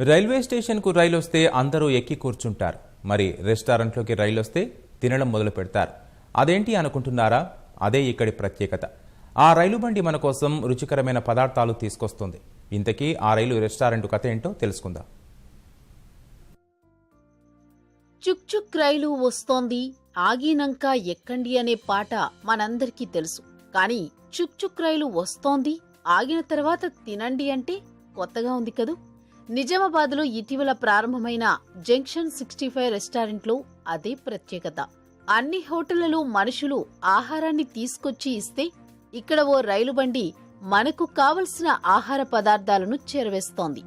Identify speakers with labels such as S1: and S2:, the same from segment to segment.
S1: Railway స్టేషన్కు రైలు వస్తే అందరూ ఎక్కి కూర్చుంటారు. మరి రెస్టారెంట్లోకి రైలు వస్తే తినడం మొదలు పెడతారు. అదేంటి అనుకుంటున్నారా? అదే ఇక్కడి ప్రత్యేకత. ఆ రైలు బండి మన కోసం రుచికరమైన పదార్థాలు తీసుకొస్తుంది. ఇంతకీ ఆ రైలు రెస్టారెంట్ కథ ఏంటో తెలుసుకుందాం.
S2: చుక్ చుక్ రైలు వస్తోంది, ఆగినంక ఎక్కండి అనే పాట మనందరికీ తెలుసు. కానీ చుక్ చుక్ రైలు వస్తోంది, ఆగిన తర్వాత తినండి అంటే కొత్తగా ఉంది కదూ. నిజామాబాద్లో ఇటీవల ప్రారంభమైన జంక్షన్ 65 రెస్టారెంట్లో అదే ప్రత్యేకత. అన్ని హోటళ్లలో మనుషులు ఆహారాన్ని తీసుకొచ్చి ఇస్తే ఇక్కడ ఓ రైలు బండి మనకు కావలసిన ఆహార పదార్థాలను చేరవేస్తోంది.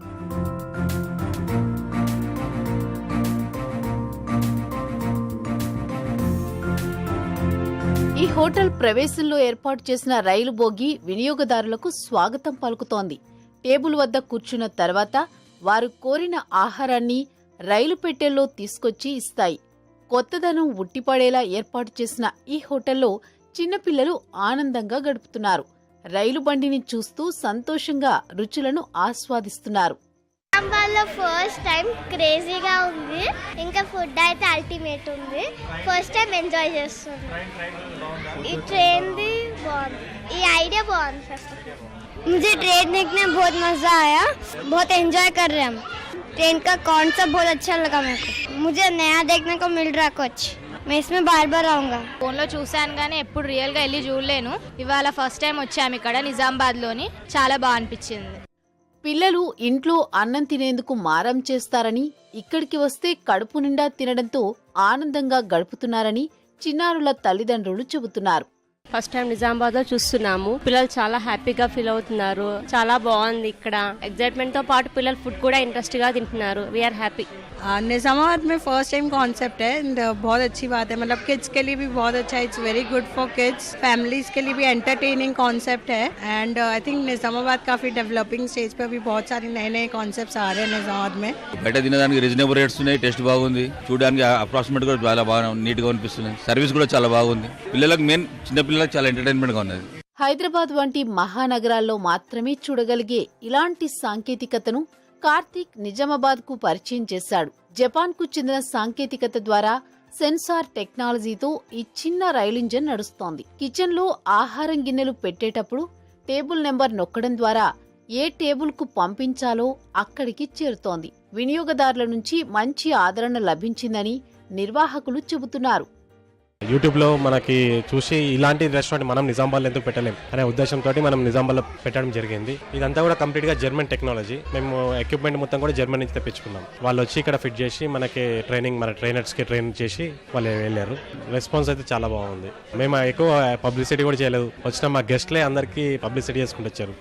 S2: ఈ హోటల్ ప్రవేశంలో ఏర్పాటు చేసిన రైలు బోగి వినియోగదారులకు స్వాగతం పలుకుతోంది. టేబుల్ వద్ద కూర్చున్న తర్వాత వారు కోరిన ఆహారాన్ని రైలు పెట్టెల్లో తీసుకొచ్చి ఇస్తాయి. కొత్తదనం ఉట్టిపడేలా ఏర్పాటు చేసిన ఈ హోటల్లో చిన్నపిల్లలు ఆనందంగా గడుపుతున్నారు. రైలు బండిని చూస్తూ సంతోషంగా రుచులను ఆస్వాదిస్తున్నారు.
S3: ఫస్ట్ టైం క్రేజీగా ఉంది, ఇంకా ఫుడ్ అయితే అల్టిమేట్ ఉంది. ఫస్ట్ టైం ఎంజాయ్ చేస్తుంది. ఈ ట్రైన్ ది బాగుంది, ఈ ఐడియా బాగుంది. ఫస్ట్
S4: मुझे ट्रेन देखने में बहुत मजा आया, बहुत एंजॉय कर रहे हैं हम। ट्रेन का कॉन्सेप्ट बहुत अच्छा लगा मेरे को, मुझे नया देखने को मिल रहा कुछ, मैं इसमें बार बार आऊंगा.
S5: ఫోన్లో చూశాను కానీ ఎప్పుడు రియల్గా వెళ్ళి చూడలేను. ఇవాళ ఫస్ట్ టైం వచ్చాము ఇక్కడ నిజామాబాద్లోని. చాలా బాగా అనిపించింది.
S2: పిల్లలు ఇంట్లో అన్నం తినేందుకు మారం చేస్తారని ఇక్కడికి వస్తే కడుపు నిండా తినడంతో ఆనందంగా గడుపుతున్నారని చిన్నారుల తల్లిదండ్రులు చెబుతున్నారు.
S6: ఫస్ట్ టైం నిజామాబాద్ లో చూస్తున్నాము. పిల్లలు చాలా హ్యాపీగా ఫీల్ అవుతున్నారు. చాలా బాగుంది ఇక్కడ. ఎగ్జైట్మెంట్ తో పాటు పిల్లలు ఫుడ్ కూడా ఇంట్రెస్ట్ గా తింటున్నారు. We are happy.
S7: निजामाबाद में फर्स्ट टाइम कॉन्सेप्ट है एंड बहुत अच्छी बात है. मतलब किड्स के लिए भी बहुत अच्छा है. It's very good for kids. Families के लिए भी एंटरटेनिंग कॉन्सेप्ट है एंड आई थिंक निजामाबाद काफी डेवलपिंग स्टेज पे भी बहुत सारे नए नए कॉन्सेप्ट्स आ रहे हैं निजामाबाद में.
S8: బయట తినడానికి రీజనబుల్ రేట్స్ ఉన్నాయి. టేస్ట్ బాగుంది. చూడడానికి అప్రాక్సిమేట్ కూడా చాలా బాగా నీట్ గా అనిపిస్తుంది. సర్వీస్ కూడా చాలా బాగుంది. పిల్లలకు మెయిన్ చిన్న పిల్లలకు చాలా ఎంటర్టైన్మెంట్ గా ఉన్నది.
S2: హైదరాబాద్ వంటి మహానగరాల్లో మాత్రమే చూడగలిగే ఇలాంటి సాంకేతికతను కార్తీక్ నిజామాబాద్ కు పరిచయం చేశాడు. జపాన్ కు చెందిన సాంకేతికత ద్వారా సెన్సార్ టెక్నాలజీతో ఈ చిన్న రైలు ఇంజన్ నడుస్తోంది. కిచెన్ లో ఆహారం గిన్నెలు పెట్టేటప్పుడు టేబుల్ నెంబర్ నొక్కడం ద్వారా ఏ టేబుల్ కు పంపించాలో అక్కడికి చేరుతోంది. వినియోగదారుల నుంచి మంచి ఆదరణ లభించిందని నిర్వాహకులు చెబుతున్నారు.
S9: యూట్యూబ్లో మనకి చూసి ఇలాంటి రెస్టారెంట్ మనం నిజామాబాద్లో ఎందుకు పెట్టలేం అనే ఉద్దేశంతో మనం నిజామాబాద్లో పెట్టడం జరిగింది. ఇదంతా కూడా కంప్లీట్గా జర్మన్ టెక్నాలజీ. మేము ఎక్విప్మెంట్ మొత్తం కూడా జర్మన్ నుంచి తెప్పించుకున్నాం. వాళ్ళు వచ్చి ఇక్కడ ఫిట్ చేసి మనకి ట్రైనింగ్, మన ట్రైనర్స్కి ట్రైన్ చేసి వాళ్ళు వెళ్ళారు. రెస్పాన్స్ అయితే చాలా బాగుంది. మేము ఎక్కువ పబ్లిసిటీ కూడా చేయలేదు. వచ్చిన మా గెస్ట్లే అందరికీ పబ్లిసిటీ చేసుకుంటూ వచ్చారు.